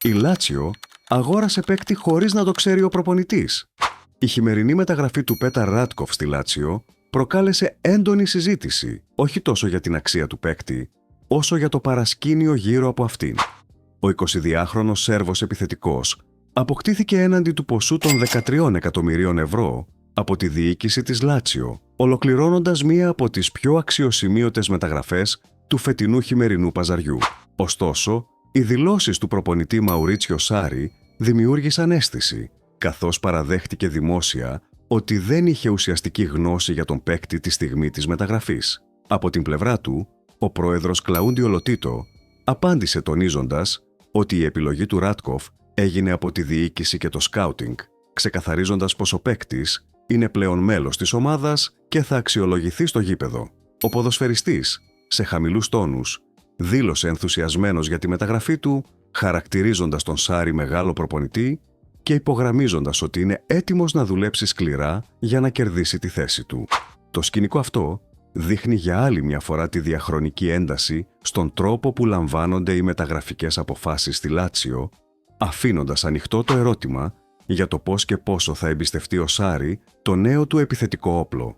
Η Λάτσιο αγόρασε παίκτη χωρίς να το ξέρει ο προπονητής. Η χειμερινή μεταγραφή του Πέταρ Ράτκοφ στη Λάτσιο προκάλεσε έντονη συζήτηση, όχι τόσο για την αξία του παίκτη, όσο για το παρασκήνιο γύρω από αυτήν. Ο 22χρονος Σέρβος επιθετικός αποκτήθηκε έναντι του ποσού των 13 εκατομμυρίων ευρώ από τη διοίκηση της Λάτσιο, ολοκληρώνοντας μία από τις πιο αξιοσημείωτες μεταγραφές του φετινού χειμερινού παζαριού. Ωστόσο, οι δηλώσεις του προπονητή Μαουρίτσιο Σάρι δημιούργησαν αίσθηση, καθώς παραδέχτηκε δημόσια ότι δεν είχε ουσιαστική γνώση για τον παίκτη τη στιγμή της μεταγραφής. Από την πλευρά του, ο πρόεδρος Κλαούντιο Λοτίτο απάντησε τονίζοντας ότι η επιλογή του Ράτκοφ έγινε από τη διοίκηση και το σκάουτινγκ, ξεκαθαρίζοντας πως ο παίκτης είναι πλέον μέλος της ομάδας και θα αξιολογηθεί στο γήπεδο. Ο ποδοσφαιριστής, σε χαμηλούς τόνους, δήλωσε ενθουσιασμένος για τη μεταγραφή του, χαρακτηρίζοντας τον Σάρι μεγάλο προπονητή και υπογραμμίζοντας ότι είναι έτοιμος να δουλέψει σκληρά για να κερδίσει τη θέση του. Το σκηνικό αυτό δείχνει για άλλη μια φορά τη διαχρονική ένταση στον τρόπο που λαμβάνονται οι μεταγραφικές αποφάσεις στη Λάτσιο, αφήνοντας ανοιχτό το ερώτημα για το πώς και πόσο θα εμπιστευτεί ο Σάρι το νέο του επιθετικό όπλο.